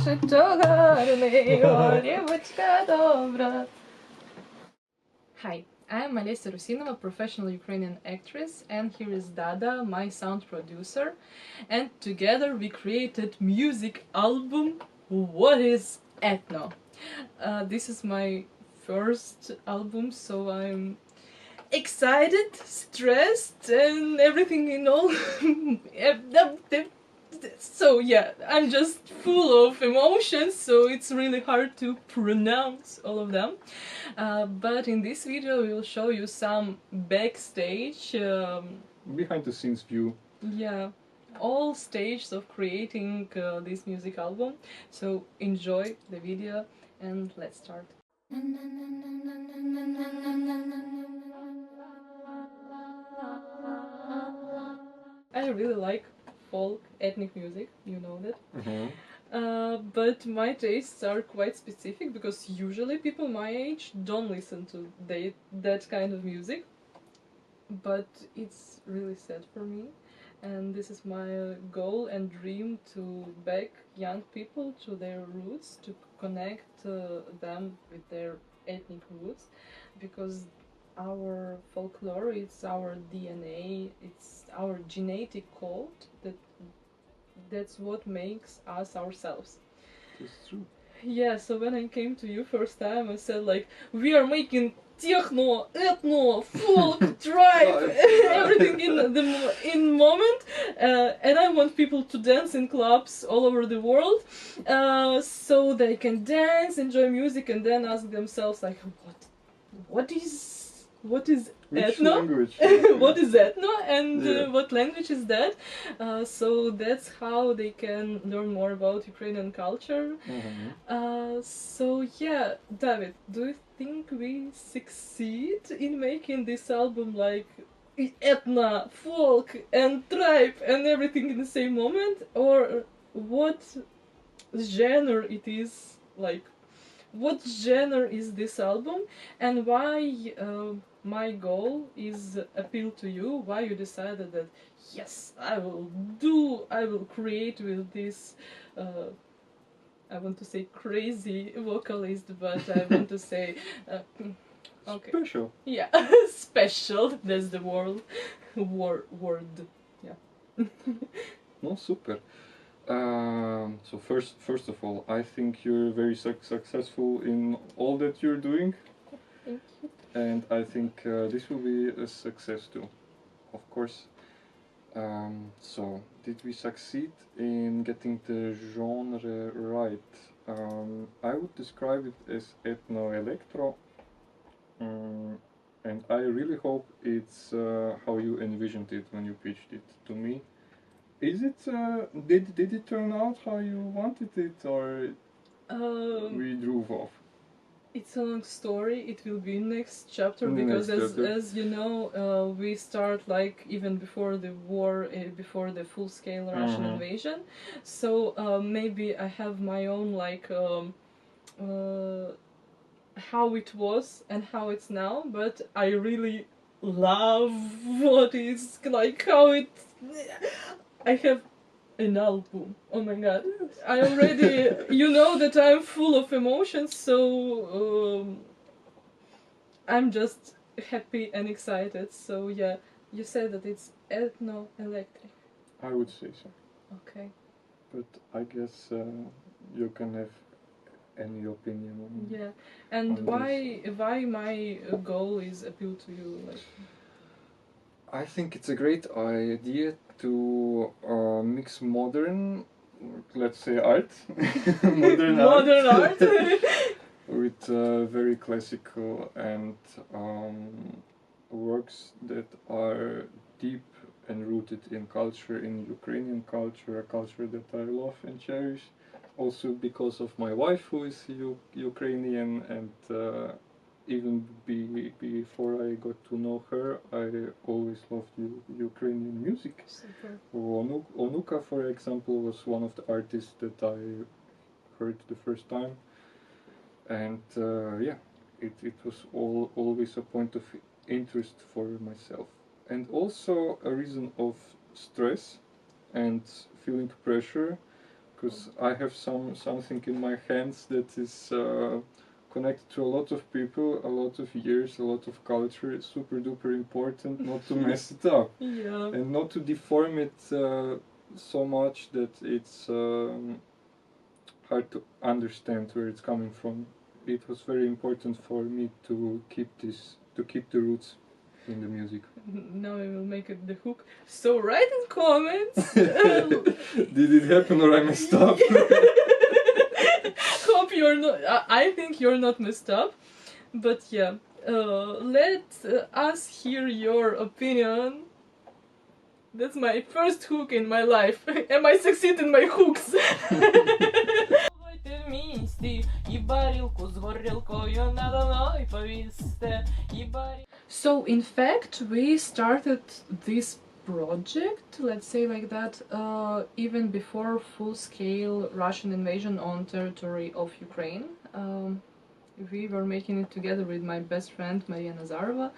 Hi, I am Olesia Rusinova, professional Ukrainian actress, and here is Dada, my sound producer, and together we created music album What is Ethno? This is my first album, so I'm excited, stressed, and everything in all. So yeah, I'm just full of emotions, so it's really hard to pronounce all of them. But in this video we will show you some backstage, behind the scenes view. Yeah, all stages of creating this music album. So enjoy the video and let's start. I really like folk ethnic music, you know that. But my tastes are quite specific because usually people my age don't listen to that kind of music. But it's really sad for me, and this is my goal and dream to back young people to their roots, to connect them with their ethnic roots, because our folklore, it's our DNA, it's our genetic code, that's what makes us ourselves. That's true. Yeah, so when I came to you first time, I said like, we are making techno, ethno, folk, tribe, everything in moment, and I want people to dance in clubs all over the world, so they can dance, enjoy music, and then ask themselves like, what is Which ethno? language? What is ethno, and Yeah. what language is that? So that's how they can learn more about Ukrainian culture. So yeah, David, do you think we succeed in making this album like ethno, folk, and tribe and everything in the same moment, or what genre it is like? What genre is this album, and why my goal is appeal to you? Why you decided that yes, I will create with this. I want to say crazy vocalist, but I want to say okay. Special. Yeah, special. That's the word. Yeah. No, super. So first of all, I think you're very successful in all that you're doing. Thank you. And I think this will be a success too, of course. So, did we succeed in getting the genre right? I would describe it as ethno-electro, and I really hope it's how you envisioned it when you pitched it to me. Is it? Did it turn out how you wanted it, or we drove off? It's a long story. It will be next chapter because, as you know, we start like even before the war, before the full-scale Russian invasion. So maybe I have my own like how it was and how it's now. But I really love what is like how it. I have an album. Oh my god. I already, you know that I'm full of emotions, so I'm just happy and excited. So yeah, you said that it's ethno-electric. I would say so. Okay. But I guess you can have any opinion on. Yeah, and on why my goal is appeal to you? Like, I think it's a great idea to mix modern, let's say art, modern art. with very classical and works that are deep and rooted in culture, in Ukrainian culture, a culture that I love and cherish. Also because of my wife, who is Ukrainian, and even before I got to know her, I always loved Ukrainian music. Super. Onuka, for example, was one of the artists that I heard the first time, and yeah, it was always a point of interest for myself, and also a reason of stress and feeling pressure, because I have something in my hands that is connected to a lot of people, a lot of years, a lot of culture. It's super duper important not to mess it up. Yeah. And not to deform it so much that it's hard to understand where it's coming from. It was very important for me to keep the roots in the music. Now I will make it the hook. So write in comments. Did it happen or I messed up? Hope you're not. I think you're not messed up, but yeah. Let us hear your opinion. That's my first hook in my life. Am I succeed in my hooks? So in fact we started this project, let's say like that, even before full-scale Russian invasion on territory of Ukraine. We were making it together with my best friend Maria Nazarova,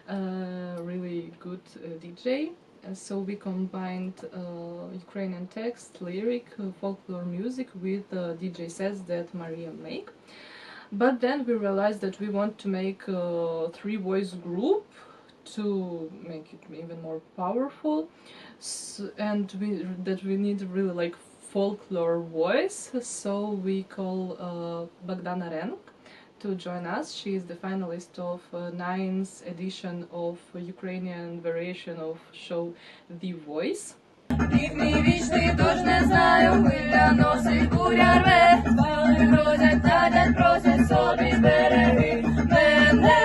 a really good DJ. And so we combined Ukrainian text, lyric, folklore music with DJ sets that Maria make. But then we realized that we want to make a three-voice group to make it even more powerful, and that we need really like folklore voice. So we call Bogdana Renk to join us. She is the finalist of 9th edition of Ukrainian variation of show The Voice. Рік мій вічний, тож не знаю, хвиля носить, буря рве, спали грозять, надять, просять собі береги мене.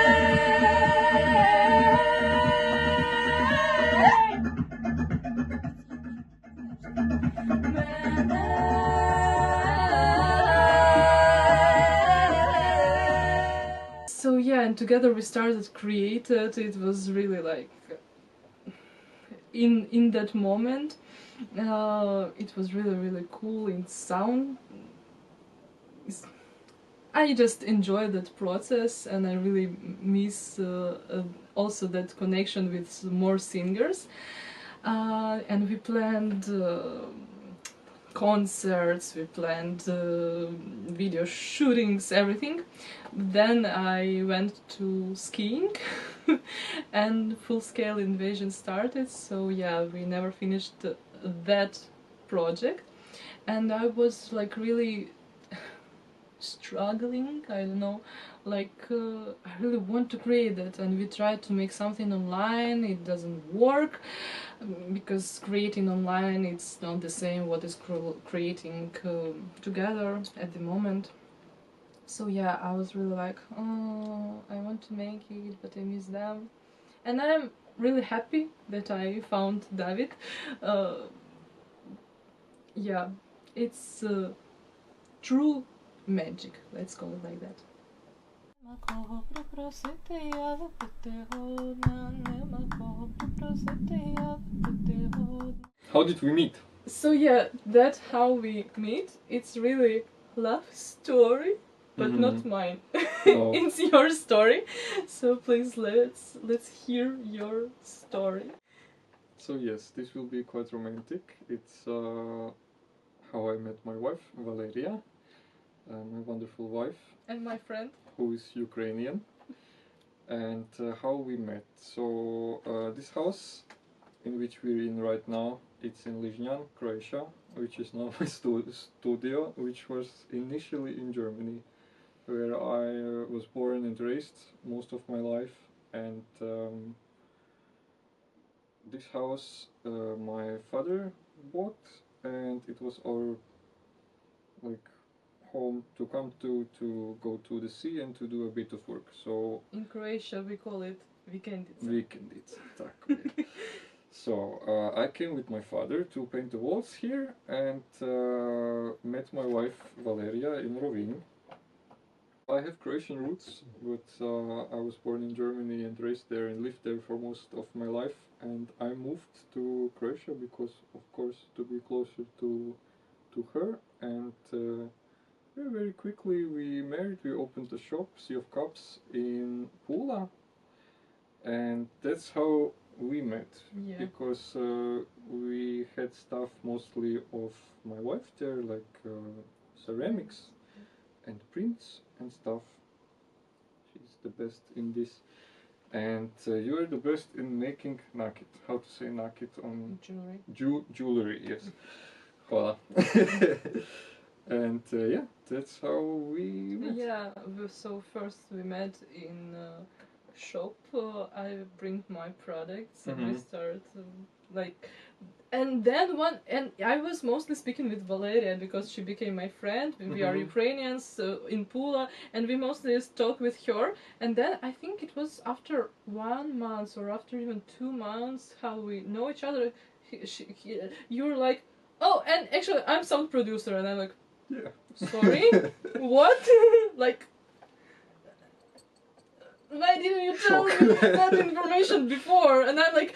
So yeah, and together we started created. It was really like in that moment. It was really cool in sound. I just enjoy that process, and I really miss also that connection with more singers. And we planned concerts, we planned video shootings, everything. Then I went to skiing and full-scale invasion started, so yeah, we never finished that project. And I was like really struggling, I don't know, like I really want to create that, and we tried to make something online. It doesn't work because creating online it's not the same what is creating together at the moment. So yeah, I was really like, oh, I want to make it, but I miss them. And I'm really happy that I found David. Yeah, it's true magic, let's call it like that. How did we meet? So yeah, that's how we meet. It's really love story, but not mine. No. It's your story. So please let's hear your story. So yes, this will be quite romantic. It's how I met my wife, Valeria, my wonderful wife. And my friend. Who is Ukrainian. And how we met. So this house in which we're in right now, it's in Lizhnan, Croatia, which is now my studio, which was initially in Germany, where I was born and raised most of my life. And this house my father bought, and it was our like home to come to go to the sea and to do a bit of work. So in Croatia we call it vikendica. Vikendica, tako je. So I came with my father to paint the walls here, and met my wife Valeria in Rovinj. I have Croatian roots, but I was born in Germany and raised there and lived there for most of my life. And I moved to Croatia because, of course, to be closer to her. And very quickly we married. We opened a shop, Sea of Cups, in Pula. And that's how we met. Yeah. Because we had stuff mostly of my wife there, like ceramics and prints and stuff. She's the best in this. And you're the best in making nakit. How to say nakit on Jewelry. jewelry, yes. Hvala. And yeah, that's how we met. Yeah, so first we met in shop. I bring my products and we start like, and then and I was mostly speaking with Valeria because she became my friend. We are Ukrainians in Pula, and we mostly talk with her. And then I think it was after 1 month or after even 2 months how we know each other. You're like, oh, and actually I'm sound producer, and I'm like, yeah. Sorry? What? Like, why didn't you tell me that information before? And I'm like,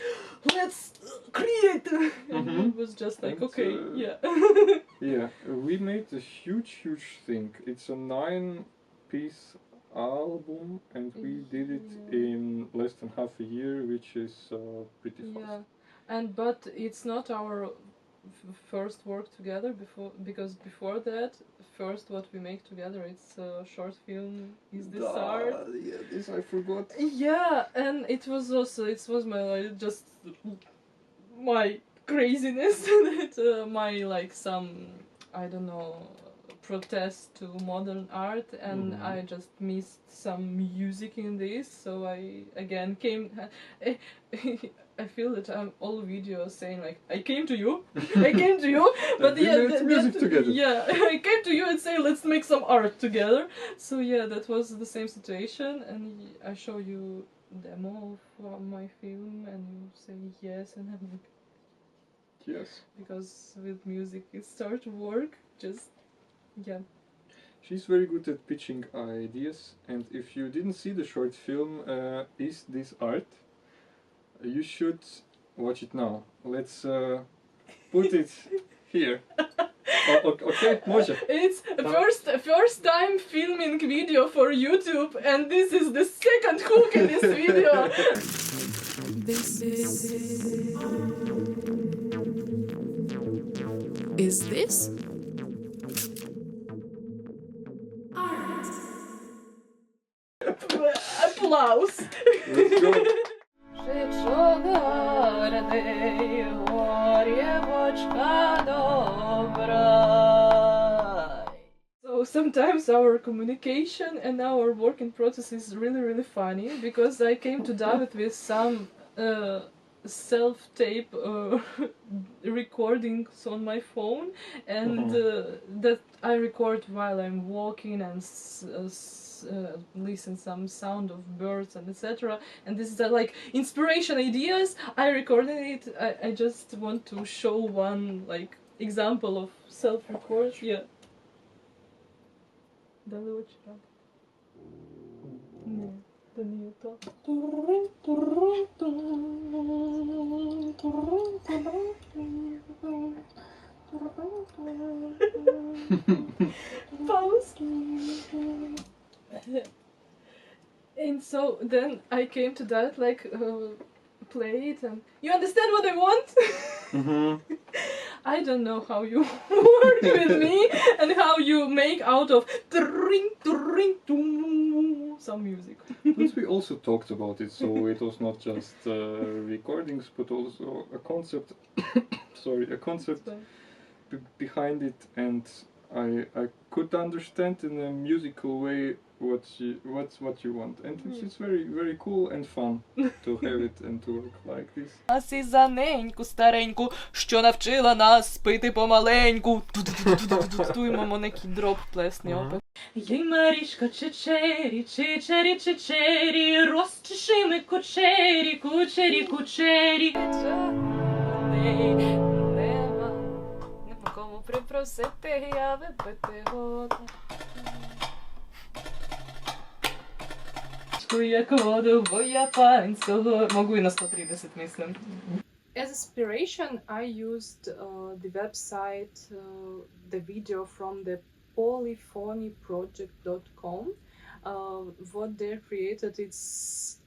let's create. And it was just like, okay, yeah. Yeah, we made a huge thing. It's a 9-piece album, and we did it in less than half a year, which is pretty fast. Yeah, but it's not our first work together because before that, first what we make together, it's a short film. Is this art? Yeah, this I forgot. Yeah, and it was my craziness that my like some, I don't know, protest to modern art, and I just missed some music in this, so I again came. I feel that I'm all videos saying like, I came to you, but we made music together. Yeah, I came to you and say let's make some art together. So yeah, that was the same situation, and I show you demo of my film, and you say yes, and I'm like, yes, because with music it starts to work. Just yeah. She's very good at pitching ideas, and if you didn't see the short film, Is This Art? You should watch it now. Let's put it here. Okay, može. It's first time filming video for YouTube, and this is the second hook in this video. This is this? Applause. Let's go. So sometimes our communication and our working process is really funny, because I came to David with some self-tape recordings on my phone, and that I record while I'm walking and listen some sound of birds and etc. And this is like inspiration ideas. I recorded it. I just want to show one like example of self-record. Yeah. Дали очі. Ні, то не то. Pause. And so then I came to that, like, play it, and you understand what I want? I don't know how you work with me and how you make out of some music. But we also talked about it, so it was not just recordings, but also a concept. Sorry, a concept behind it, and I could understand in a musical way what you want, and it's very cool and fun to have it and to work like this. Нас і за неньку стареньку, що навчила нас пити помаленьку. Туй, мамо, некий дроп плесний опит. Єй, Марішко, чечері, чечері, чечері, розчеши ми кучері, кучері, кучері. Нема, не по кому припросити, я випити голодна. Як воду бояпанського. Могу і на 130, мислим. As inspiration, I used the website, the video from the polyphonyproject.com. What they created, it's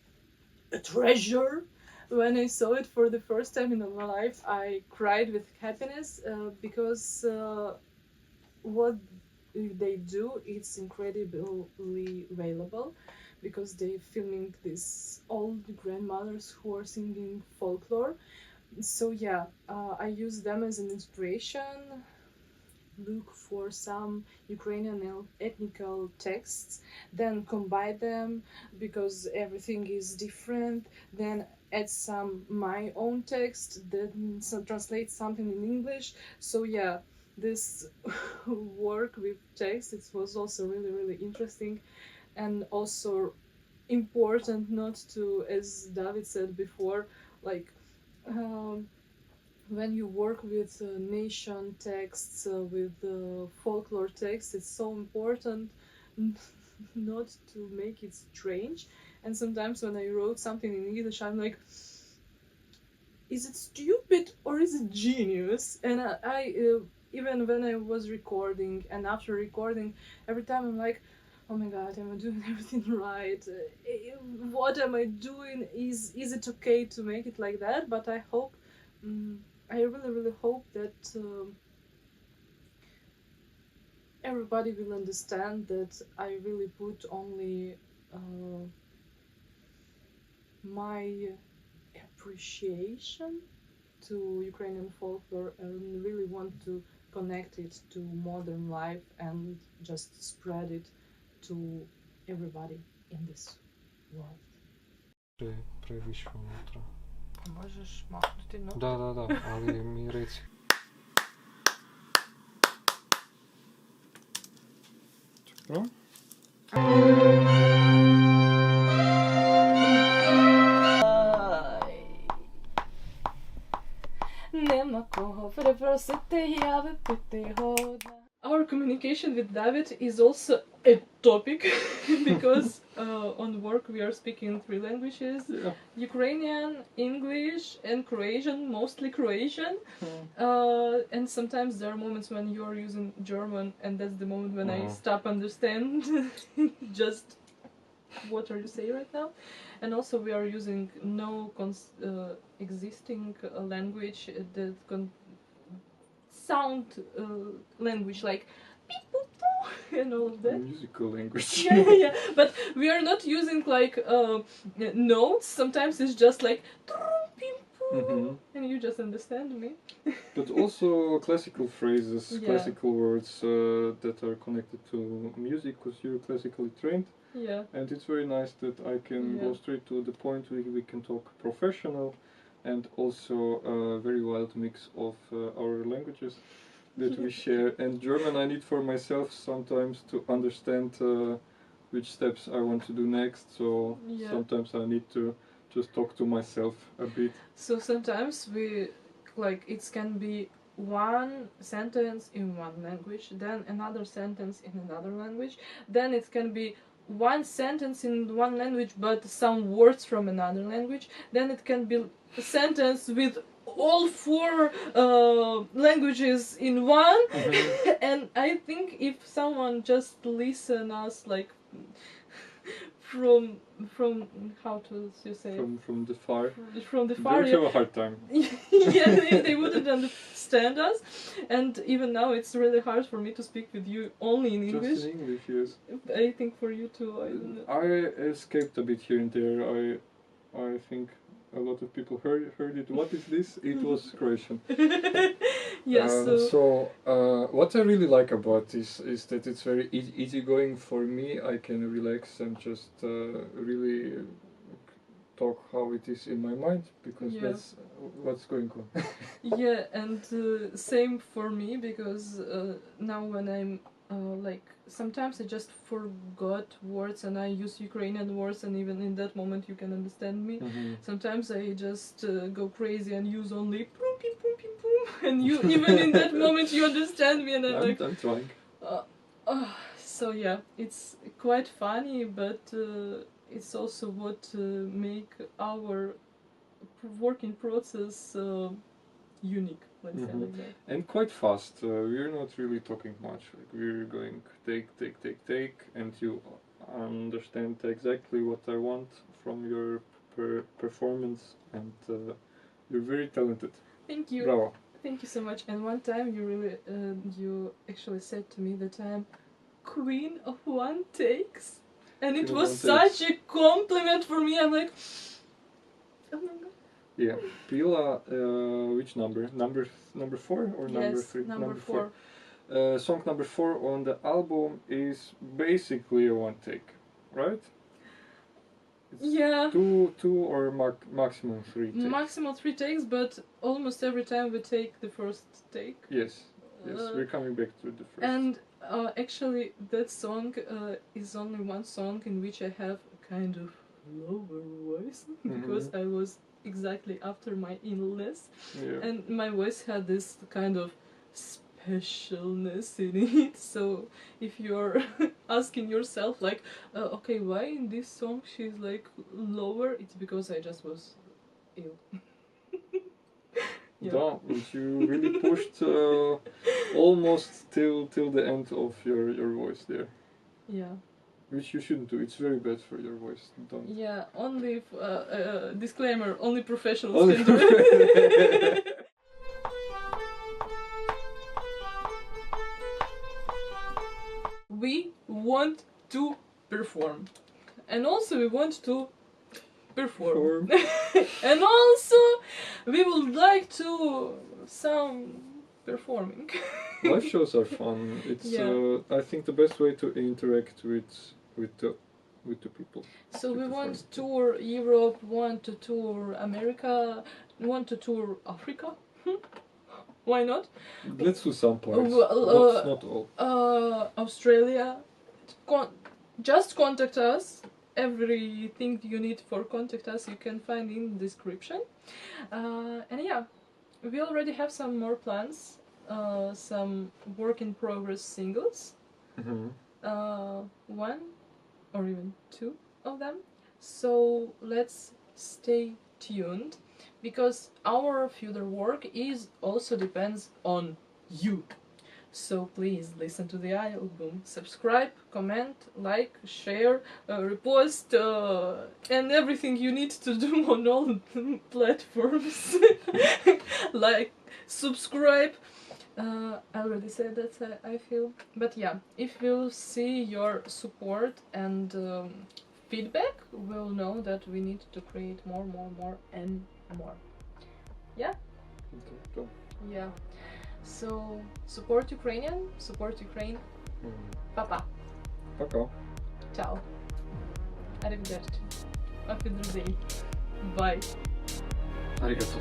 a treasure when I saw it for the first time in my life, I cried with happiness because what they do, it's incredibly valuable because they filming these old grandmothers who are singing folklore. So yeah, I use them as an inspiration. Look for some Ukrainian ethnical texts, then combine them because everything is different. Then add some my own text, then translate something in English. So yeah, this work with text, it was also really interesting and also important not to, as David said before, like um, when you work with nation texts, with folklore texts, it's so important not to make it strange. And sometimes when I wrote something in English, I'm like, is it stupid or is it genius? And even when I was recording and after recording, every time I'm like, oh my god, am I doing everything right? What am I doing? Is it okay to make it like that? But I hope, I really hope that everybody will understand that I really put only my appreciation to Ukrainian folklore and really want to connect it to modern life and just spread it to everybody in this world. Previše unutra. Možeš mahnuti no? Da, ali mi reci. Čekaj. Our communication with David is also a topic because on work we are speaking 3 languages, Yeah. Ukrainian, English and Croatian, mostly Croatian. And sometimes there are moments when you are using German and that's the moment when I stop understand just what are you saying right now. And also we are using no existing language that sound language like and all of that. Musical language. yeah. But we are not using like notes. Sometimes it's just like and you just understand me. But also classical phrases, Yeah. classical words that are connected to music because you're classically trained. Yeah. And it's very nice that I can go straight to the point where we can talk professional and also a very wild mix of our languages that we share. And German I need for myself sometimes to understand which steps I want to do next. So sometimes I need to just talk to myself a bit. So sometimes we, like, it can be one sentence in one language, then another sentence in another language, then it can be one sentence in one language but some words from another language, then it can be a sentence with all 4 languages in one. And I think if someone just listen us like from how to you say from the far, from the far, they would have a hard time. yeah, they wouldn't understand us. And even now it's really hard for me to speak with you only in English. Just in English, yes. I think for you too. I don't know. I escaped a bit here and there. I think a lot of people heard it. What is this? It was Croatian. Yes. So what I really like about this is that it's very easygoing for me. I can relax and just really talk how it is in my mind because that's what's going on. Yeah, and same for me because now when I'm like sometimes I just forgot words and I use Ukrainian words and even in that moment you can understand me. Sometimes I just go crazy and use only pum pim pum pim pum and you even in that moment you understand me and I'm trying. So yeah, it's quite funny but it's also what make our working process unique. Let's say like that. And quite fast. We're not really talking much. Like we're going take, and you understand exactly what I want from your performance, and you're very talented. Thank you. Bravo. Thank you so much. And one time you really, you actually said to me that I'm queen of one takes, and it Queen of was one takes. such a compliment for me. I'm like, oh my god. Yeah. Pila, which number? Number 4 or number Yes, 3? number 4. Song number 4 on the album is basically a one take, right? It's Yeah. Two or maximum 3 takes. Maximum 3 takes, but almost every time we take the first take. Yes. Yes, Uh, we're coming back to the first. And actually, that song is only one song in which I have a kind of lower voice because I was exactly after my illness, Yeah. and my voice had this kind of specialness in it. So if you're asking yourself like, okay, why in this song she's like lower, it's because I just was ill. Yeah. Damn, but you really pushed almost till the end of your voice there, Yeah. which you shouldn't do. It's very bad for your voice. Don't. Yeah, only disclaimer, only professionals Only can do it. We want to perform. And also we want to perform. And also we would like to some performing. Live shows are fun. It's Yeah. I think the best way to interact with the people. So we Super want fun. to tour Europe, want to tour America, want to tour Africa. Why not? Let's do some parts. Well, not all. Australia. Just contact us. Everything you need for contact us you can find in the description. And yeah, we already have some more plans. Some work in progress singles. One or even 2 of them. So let's stay tuned, because our further work is also depends on you. So please listen to the album, subscribe, comment, like, share, repost, and everything you need to do on all platforms. Like, subscribe. I already said that, I feel. But yeah, if we'll see your support and feedback, we'll know that we need to create more, and more. Yeah? Yeah. So, support Ukrainian, support Ukraine. Papa. Пока. Ciao. Arrivederci. Auf Wiedersehen. Bye. Arigato.